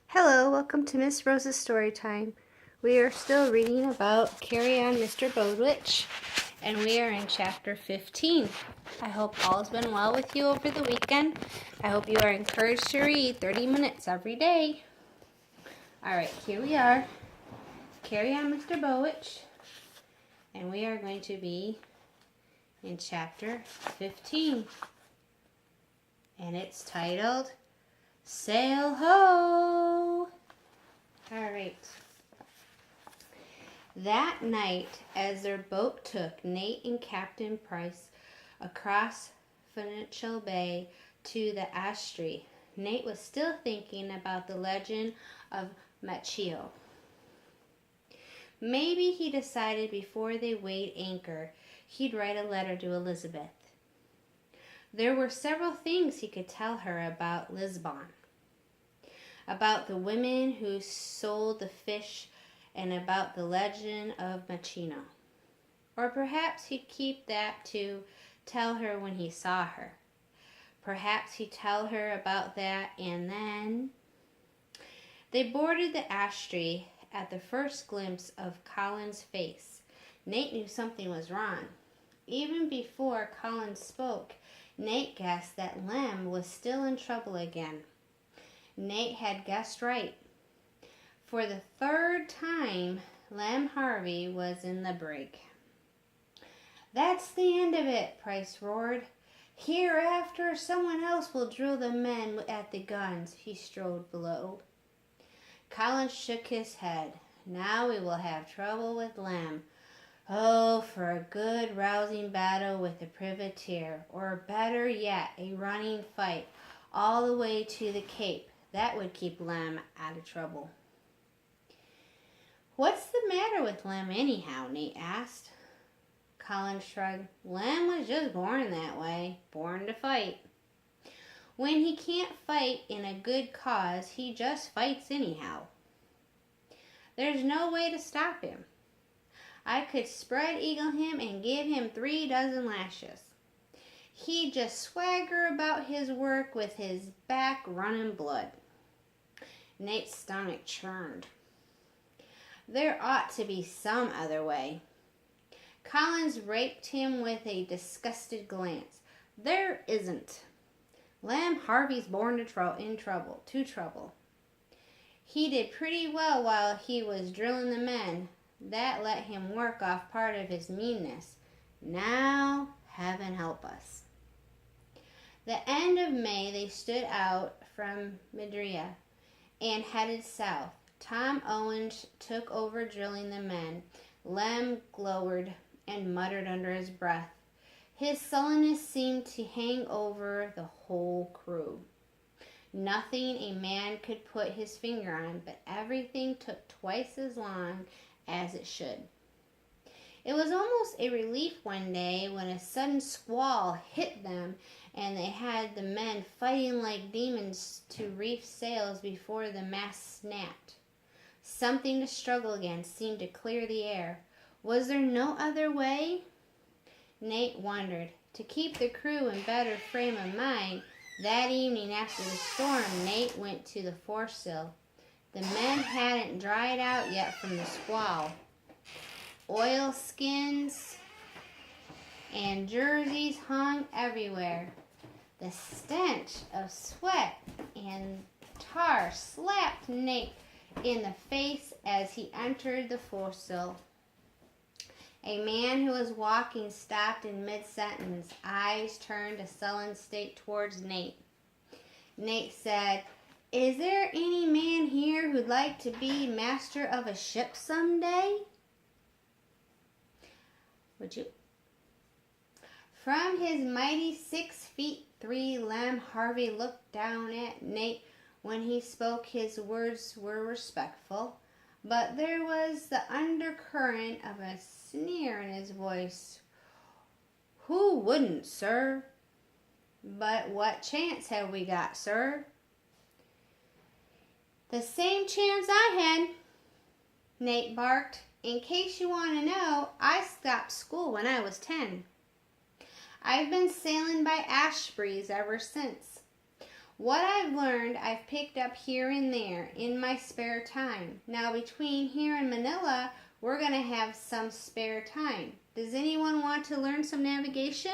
Hello, welcome to Miss Rose's Story Time. We are still reading about Carry On Mr. Bowditch, and we are in chapter 15. I hope all has been well with you over the weekend. I hope you are encouraged to read 30 minutes every day. Alright, here we are. Carry On Mr. Bowditch, and we are going to be in chapter 15. And it's titled Sail Ho! Alright. That night, as their boat took Nate and Captain Price across Financial Bay to the estuary, Nate was still thinking about the legend of Machio. Maybe he decided before they weighed anchor, he'd write a letter to Elizabeth. There were several things he could tell her about Lisbon, about the women who sold the fish, and about the legend of Machino. Or perhaps he'd keep that to tell her when he saw her. Perhaps he'd tell her about that, and then... They boarded the estuary. At the first glimpse of Colin's face, Nate knew something was wrong. Even before Colin spoke, Nate guessed that Lem was still in trouble again. Nate had guessed right. For the third time, Lem Harvey was in the brig. "That's the end of it," Price roared. "Hereafter, someone else will drill the men at the guns." He strode below. Colin shook his head. "Now we will have trouble with Lem. Oh, for a good rousing battle with the privateer, or better yet, a running fight all the way to the Cape. That would keep Lem out of trouble." "What's the matter with Lem anyhow?" Nate asked. Colin shrugged. "Lem was just born that way, born to fight. When he can't fight in a good cause, he just fights anyhow. There's no way to stop him. I could spread eagle him and give him 3 dozen lashes. He'd just swagger about his work with his back running blood." Nate's stomach churned. There ought to be some other way. Collins raked him with a disgusted glance. "There isn't. Lem Harvey's born in trouble. He did pretty well while he was drilling the men. That let him work off part of his meanness. Now, heaven help us." The end of May, they stood out from Madria and headed south. Tom Owens took over drilling the men. Lem glowered and muttered under his breath. His sullenness seemed to hang over the whole crew. Nothing a man could put his finger on, but everything took twice as long as it should. It was almost a relief one day when a sudden squall hit them and they had the men fighting like demons to reef sails before the mast snapped. Something to struggle against seemed to clear the air. Was there no other way? Nate wondered. To keep the crew in better frame of mind, that evening after the storm, Nate went to the foresail. The men hadn't dried out yet from the squall. Oilskins and jerseys hung everywhere. The stench of sweat and tar slapped Nate in the face as he entered the foresail. A man who was walking stopped in mid-sentence, eyes turned a sullen state towards Nate. Nate said, "Is there any man here who'd like to be master of a ship someday? Would you?" From his mighty 6'3" Lem Harvey looked down at Nate. When he spoke, his words were respectful, but there was the undercurrent of a sneer in his voice. "Who wouldn't, sir?" "But what chance have we got, sir?" "The same chance I had," Nate barked. "In case you want to know, I stopped school when I was 10. I've been sailing by Ashbury's ever since. What I've learned, I've picked up here and there in my spare time. Now, between here and Manila, we're going to have some spare time. Does anyone want to learn some navigation?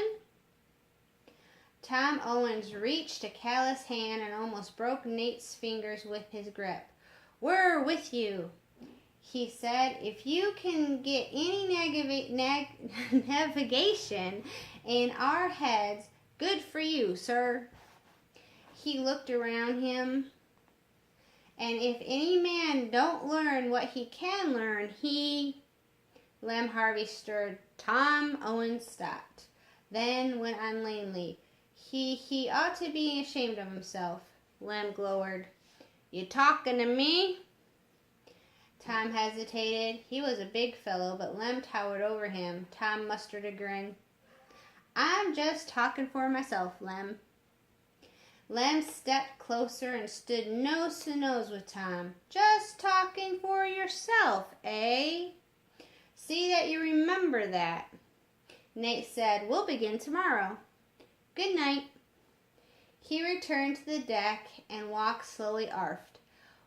Tom Owens reached a callous hand and almost broke Nate's fingers with his grip. "We're with you," he said. "If you can get any navigation in our heads, good for you, sir." He looked around him, and if any man don't learn what he can learn, Lem Harvey stirred. Tom Owens stopped, then went on lamely. He ought to be ashamed of himself. Lem glowered. "You talking to me?" Tom hesitated. He was a big fellow, but Lem towered over him. Tom mustered a grin. "I'm just talking for myself, Lem." Lem stepped closer and stood nose to nose with Tom. "Just talking for yourself, eh? See that you remember that." Nate said, "We'll begin tomorrow. Good night." He returned to the deck and walked slowly aft.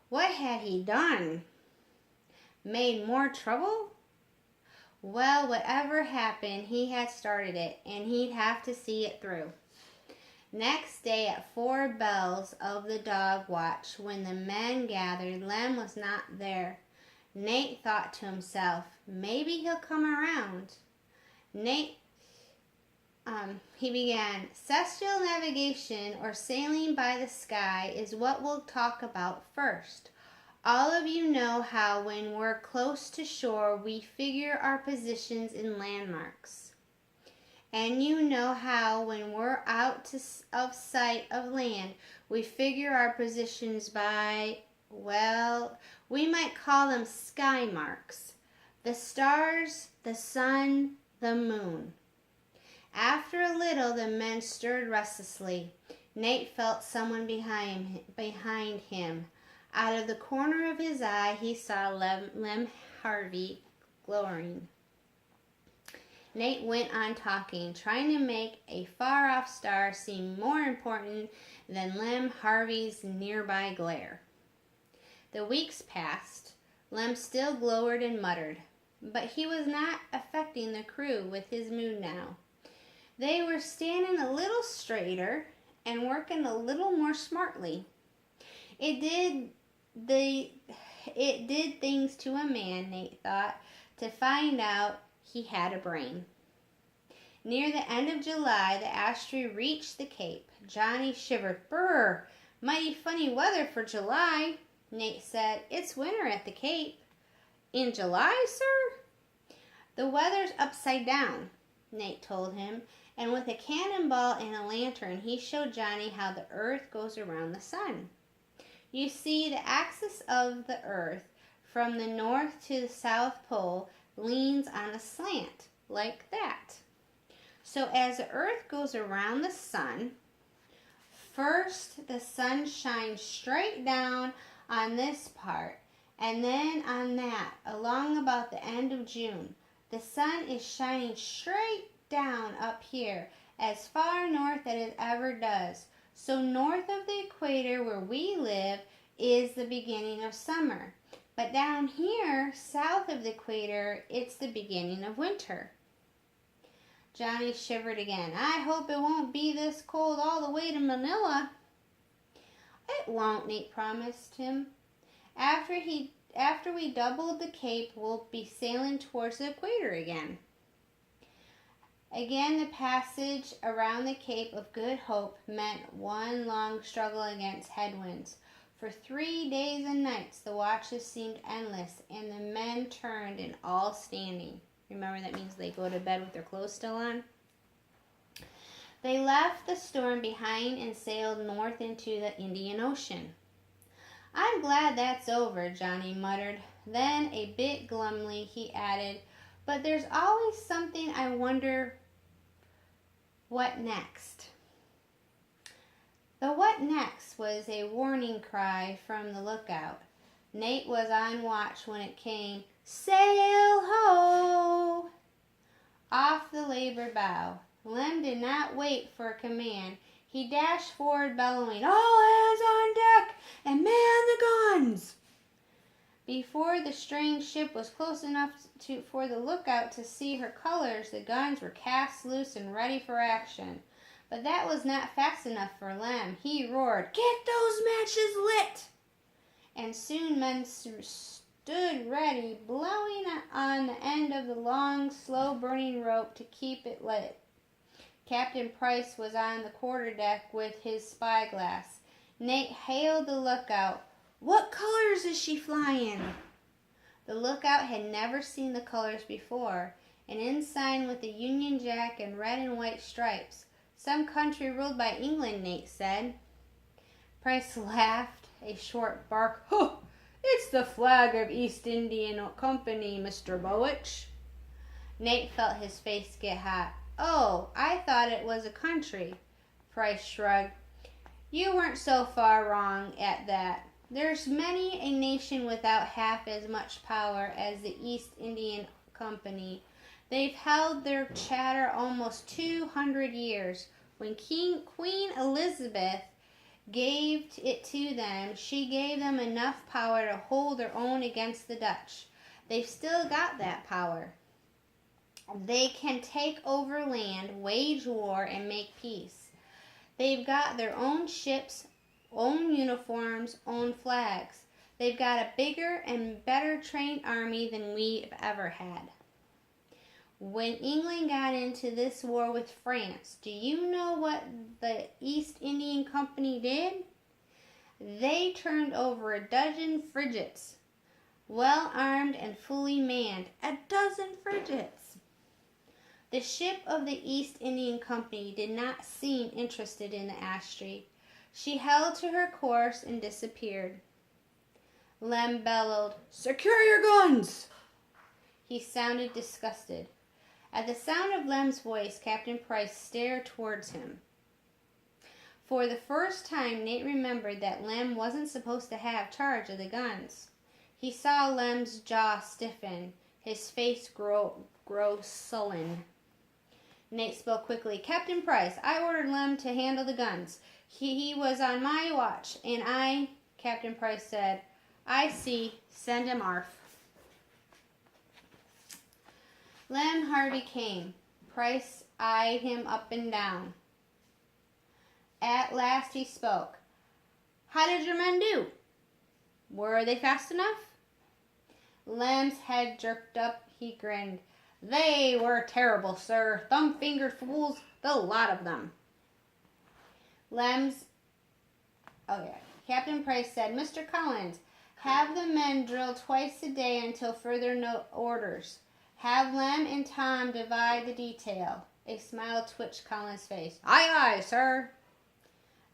What had he done? Made more trouble? Well, whatever happened, he had started it, and he'd have to see it through. Next day at 4 bells of the dog watch, when the men gathered, Lem was not there. Nate thought to himself, maybe he'll come around. He began. "Celestial navigation, or sailing by the sky, is what we'll talk about first. All of you know how when we're close to shore, we figure our positions in landmarks. And you know how when we're out of sight of land, we figure our positions by, well, we might call them sky marks. The stars, the sun, the moon." After a little, the men stirred restlessly. Nate felt someone behind him. Out of the corner of his eye, he saw Lem Harvey glowering. Nate went on talking, trying to make a far-off star seem more important than Lem Harvey's nearby glare. The weeks passed. Lem still glowered and muttered, but he was not affecting the crew with his mood now. They were standing a little straighter and working a little more smartly. It did things to a man, Nate thought, to find out he had a brain. Near the end of July, the Astray reached the Cape. Johnny shivered. "Brr, mighty funny weather for July," Nate said. "It's winter at the Cape." "In July, sir?" "The weather's upside down," Nate told him, and with a cannonball and a lantern, he showed Johnny how the earth goes around the sun. You see, the axis of the earth from the north to the south pole leans on a slant, like that. So as the earth goes around the sun, first the sun shines straight down on this part, and then on that, along about the end of June. The sun is shining straight down up here, as far north as it ever does. So north of the equator where we live is the beginning of summer. But down here, south of the equator, it's the beginning of winter. Johnny shivered again. "I hope it won't be this cold all the way to Manila." "It won't," Nate promised him. After we doubled the Cape, we'll be sailing towards the equator again." Again, the passage around the Cape of Good Hope meant one long struggle against headwinds. For 3 days and nights, the watches seemed endless, and the men turned and all standing. Remember, that means they go to bed with their clothes still on. They left the storm behind and sailed north into the Indian Ocean. "I'm glad that's over," Johnny muttered. Then, a bit glumly, he added, "But there's always something I wonder what next." The "what next" was a warning cry from the lookout. Nate was on watch when it came. "Sail ho!" Off the labor bow. Lem did not wait for a command. He dashed forward, bellowing, "All hands on deck and man the guns!" Before the strange ship was close enough for the lookout to see her colors, the guns were cast loose and ready for action. But that was not fast enough for Lem. He roared, "Get those matches lit!" And soon men stood ready, blowing on the end of the long, slow-burning rope to keep it lit. Captain Price was on the quarterdeck with his spyglass. Nate hailed the lookout. "What colors is she flying?" The lookout had never seen the colors before, an ensign with a Union Jack and red and white stripes. "Some country ruled by England," Nate said. Price laughed, a short bark. "Huh! It's the flag of East Indian Company, Mr. Bowditch." Nate felt his face get hot. "Oh, I thought it was a country." Price shrugged. "You weren't so far wrong at that. There's many a nation without half as much power as the East Indian Company. They've held their charter almost 200 years. When Queen Elizabeth gave it to them, she gave them enough power to hold their own against the Dutch. They've still got that power. They can take over land, wage war, and make peace. They've got their own ships, own uniforms, own flags. They've got a bigger and better trained army than we've ever had. When England got into this war with France, do you know what the East Indian Company did? They turned over a dozen frigates, well armed and fully manned. A dozen frigates! The ship of the East Indian Company did not seem interested in the Astray. She held to her course and disappeared. Lem bellowed, "Secure your guns!" He sounded disgusted. At the sound of Lem's voice, Captain Price stared towards him. For the first time, Nate remembered that Lem wasn't supposed to have charge of the guns. He saw Lem's jaw stiffen, his face grow sullen. Nate spoke quickly. "Captain Price, I ordered Lem to handle the guns. He was on my watch, and I..." Captain Price said, "I see. Send him arf." Lem Harvey came. Price eyed him up and down. At last he spoke. "How did your men do? Were they fast enough?" Lem's head jerked up. He grinned. "They were terrible, sir. Thumb-fingered fools, the lot of them." Captain Price said, "Mr. Collins, have the men drill twice a day until further orders. Have Lem and Tom divide the detail." A smile twitched Collins' face. "Aye, aye, sir."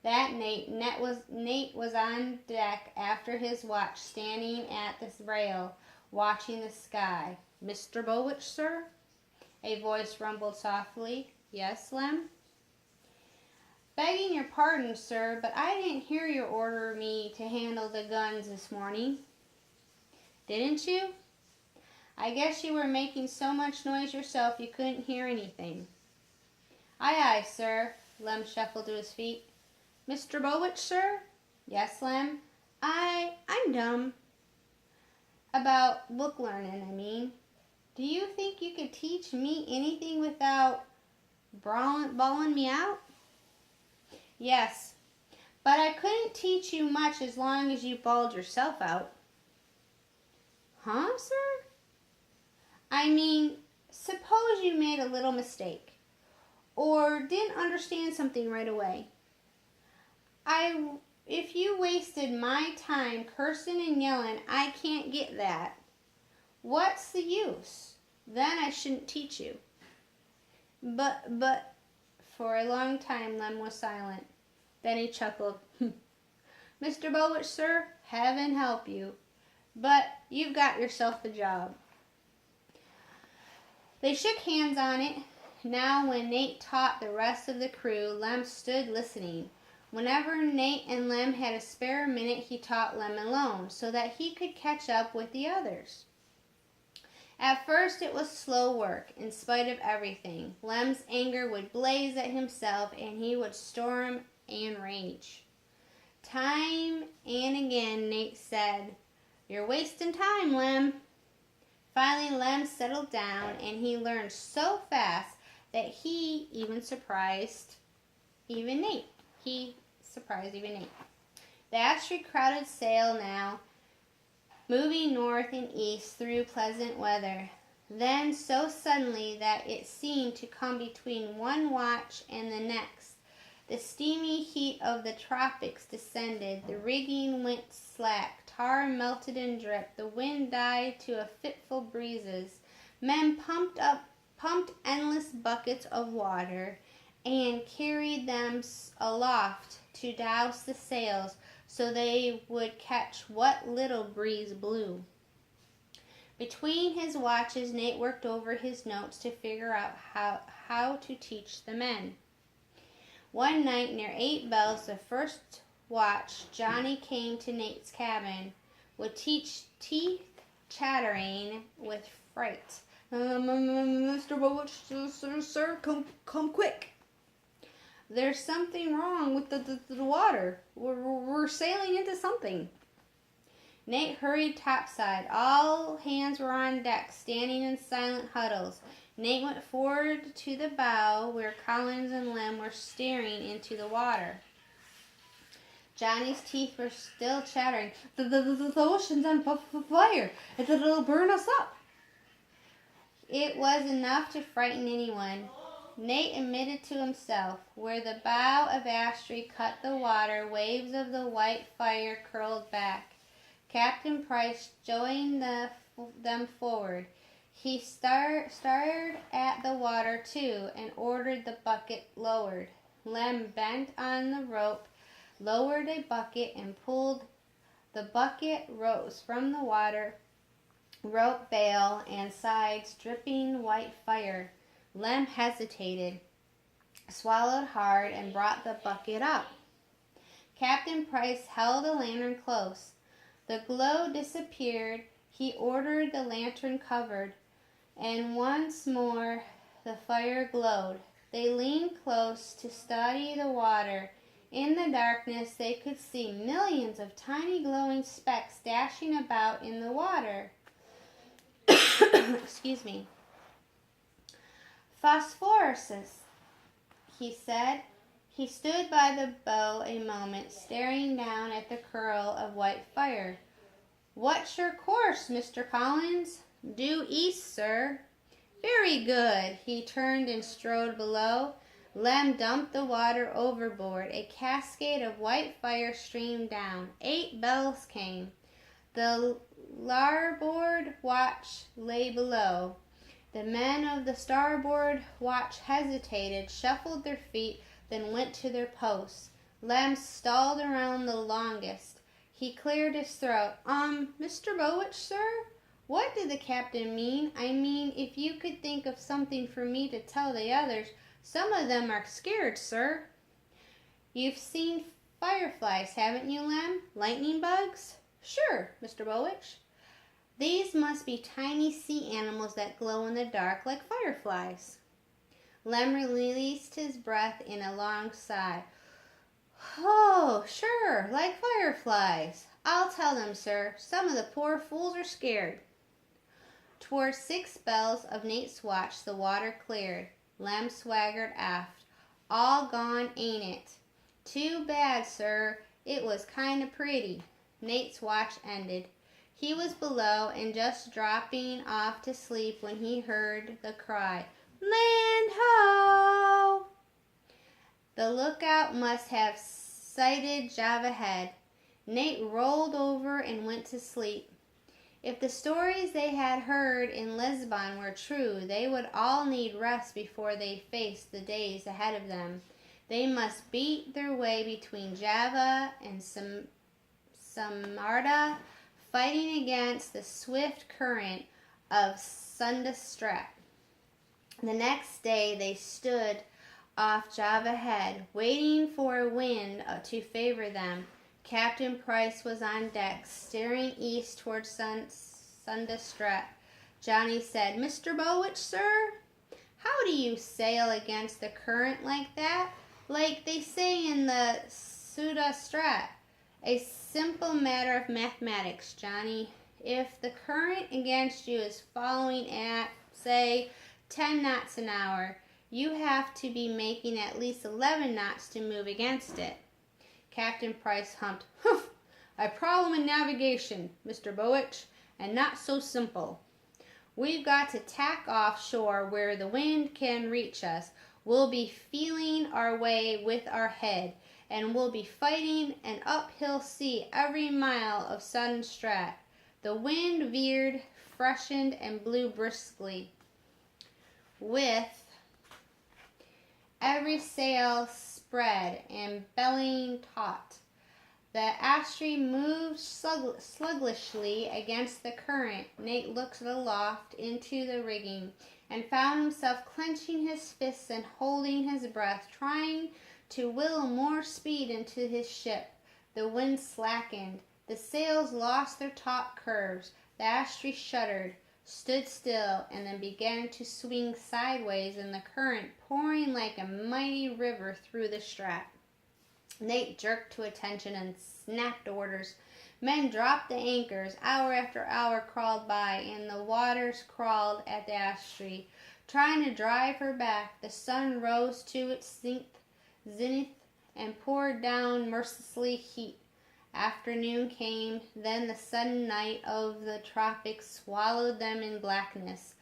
That night, Nate was on deck after his watch, standing at the rail, watching the sky. "Mr. Bowditch, sir?" A voice rumbled softly. "Yes, Lem?" "Begging your pardon, sir, but I didn't hear you order me to handle the guns this morning." "Didn't you? I guess you were making so much noise yourself you couldn't hear anything." "Aye, aye, sir." Lem shuffled to his feet. "Mr. Bowditch, sir?" "Yes, Lem?" I'm dumb. About book learning, I mean. Do you think you could teach me anything without bawling me out?" "Yes, but I couldn't teach you much as long as you bawled yourself out." "Huh, sir?" "I mean, suppose you made a little mistake, or didn't understand something right away. If you wasted my time cursing and yelling, I can't get that. What's the use? Then I shouldn't teach you." But, for a long time Lem was silent. Then he chuckled. "Mr. Bowditch, sir, heaven help you. But you've got yourself a job." They shook hands on it. Now when Nate taught the rest of the crew, Lem stood listening. Whenever Nate and Lem had a spare minute, he taught Lem alone, so that he could catch up with the others. At first it was slow work, in spite of everything. Lem's anger would blaze at himself, and he would storm and rage. Time and again, Nate said, "You're wasting time, Lem." Finally, Lem settled down, and he learned so fast that he surprised even Nate. The Astrid crowded sail now, moving north and east through pleasant weather. Then, so suddenly that it seemed to come between one watch and the next, the steamy heat of the tropics descended, the rigging went slack, tar melted and dripped, the wind died to fitful breezes. Men pumped endless buckets of water and carried them aloft to douse the sails so they would catch what little breeze blew. Between his watches, Nate worked over his notes to figure out how to teach the men. One night near 8 bells, the first watch, Johnny came to Nate's cabin with teeth chattering with fright. "Mr. Bowditch, sir, come quick. There's something wrong with the water. We're sailing into something." Nate hurried topside. All hands were on deck, standing in silent huddles. Nate went forward to the bow where Collins and Lem were staring into the water. Johnny's teeth were still chattering. The ocean's on fire. It'll burn us up." It was enough to frighten anyone. Nate admitted to himself. Where the bow of Astrid cut the water, waves of the white fire curled back. Captain Price joined them forward. He stared at the water, too, and ordered the bucket lowered. Lem bent on the rope, lowered a bucket, and pulled. The bucket rose from the water, rope bail and sides dripping white fire. Lem hesitated, swallowed hard, and brought the bucket up. Captain Price held a lantern close. The glow disappeared. He ordered the lantern covered, and once more the fire glowed. They leaned close to study the water. In the darkness, they could see millions of tiny glowing specks dashing about in the water. Excuse me. "Phosphoruses," he said. He stood by the bow a moment, staring down at the curl of white fire. "What's your course, Mr. Collins?" "Due east, sir." "Very good." He turned and strode below. Lem dumped the water overboard. A cascade of white fire streamed down. 8 bells came. The larboard watch lay below. The men of the starboard watch hesitated, shuffled their feet, then went to their posts. Lem stalled around the longest. He cleared his throat. Mr. Bowditch, sir? What did the captain mean? I mean, if you could think of something for me to tell the others. Some of them are scared, sir." "You've seen fireflies, haven't you, Lem? Lightning bugs?" "Sure, Mr. Bowditch." "These must be tiny sea animals that glow in the dark like fireflies." Lem released his breath in a long sigh. "Oh, sure, like fireflies. I'll tell them, sir. Some of the poor fools are scared." Toward 6 bells of Nate's watch, the water cleared. Lem swaggered aft. "All gone, ain't it?" "Too bad, sir. It was kind of pretty." Nate's watch ended. He was below and just dropping off to sleep when he heard the cry, "Land ho!" The lookout must have sighted Java Head. Nate rolled over and went to sleep. If the stories they had heard in Lisbon were true, they would all need rest before they faced the days ahead of them. They must beat their way between Java and Samarda, fighting against the swift current of Sunda Strait. The next day they stood off Java Head, waiting for a wind to favor them. Captain Price was on deck, staring east toward Sunda Strait. Johnny said, "Mr. Bowditch, sir, how do you sail against the current like that? Like they say in the Suda Strat, a simple matter of mathematics, Johnny. If the current against you is following at, say, 10 knots an hour, you have to be making at least 11 knots to move against it. Captain Price humped. Humph! A problem in navigation, Mr. Bowditch, and not so simple. We've got to tack offshore where the wind can reach us. We'll be feeling our way with our head, and we'll be fighting an uphill sea every mile of sudden strat. The wind veered, freshened, and blew briskly, with every sail spread and bellying taut. The Astray moved sluggishly against the current. Nate looked aloft into the rigging and found himself clenching his fists and holding his breath, trying to will more speed into his ship. The wind slackened. The sails lost their taut curves. The Astray shuddered, stood still, and then began to swing sideways in the current, pouring like a mighty river through the strat. Nate jerked to attention and snapped orders. Men dropped the anchors. Hour after hour crawled by, and the waters crawled at the Astray, trying to drive her back. The sun rose to its zenith and poured down mercilessly heat. Afternoon came, then the sudden night of the tropics swallowed them in blackness.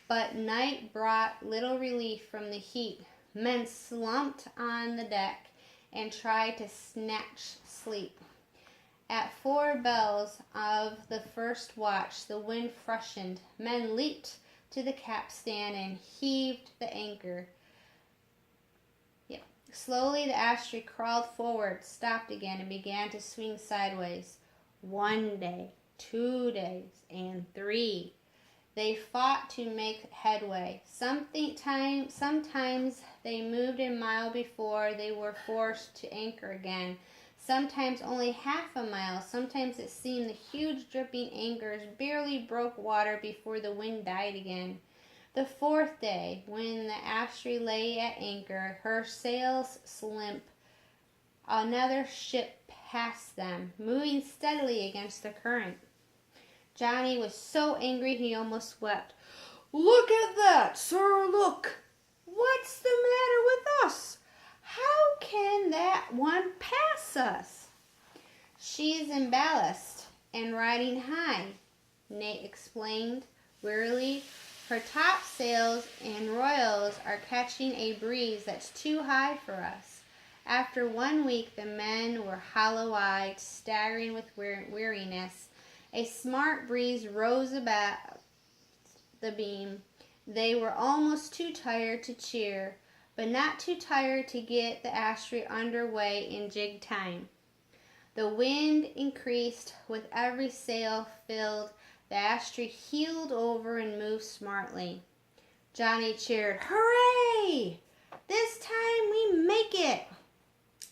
But night brought little relief from the heat. Men slumped on the deck and tried to snatch sleep. At 4 bells of the first watch, the wind freshened. Men leaped to the capstan and heaved the anchor. Slowly the Astray crawled forward, stopped again, and began to swing sideways. 1 day, 2 days, and 3. They fought to make headway. Sometimes they moved a mile before they were forced to anchor again. Sometimes only half a mile. Sometimes it seemed the huge dripping anchors barely broke water before the wind died again. The 4th day, when the Astray lay at anchor, her sails slimp, another ship passed them, moving steadily against the current. Johnny was so angry he almost wept. "Look at that, sir, look! What's the matter with us? How can that one pass us?" "She's in ballast and riding high," Nate explained wearily. "Her topsails and royals are catching a breeze that's too high for us." After 1 week, the men were hollow-eyed, staggering with weariness. A smart breeze rose about the beam. They were almost too tired to cheer, but not too tired to get the Astray under way in jig time. The wind increased with every sail filled. The Astray heeled over and moved smartly. Johnny cheered, "Hooray! This time we make it!"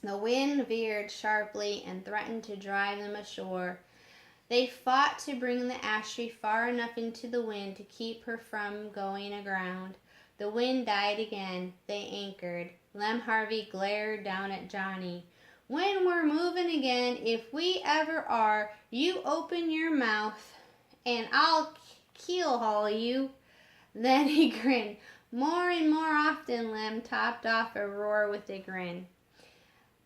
The wind veered sharply and threatened to drive them ashore. They fought to bring the Astray far enough into the wind to keep her from going aground. The wind died again. They anchored. Lem Harvey glared down at Johnny. "When we're moving again, if we ever are, you open your mouth and I'll keel haul you." Then he grinned. "More and more often," Lem topped off a roar with a grin.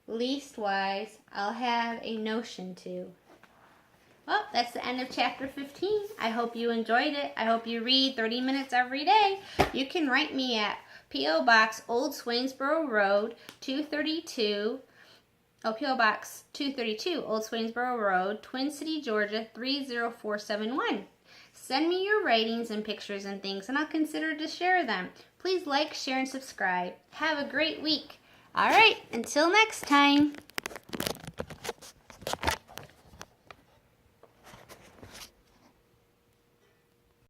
"Leastwise, I'll have a notion to." Well, that's the end of chapter 15. I hope you enjoyed it. I hope you read 30 minutes every day. You can write me at P.O. Box Old Swainsboro Road, 232. P.O. Box 232, Old Swainsboro Road, Twin City, Georgia, 30471. Send me your ratings and pictures and things, and I'll consider to share them. Please like, share, and subscribe. Have a great week. All right, until next time.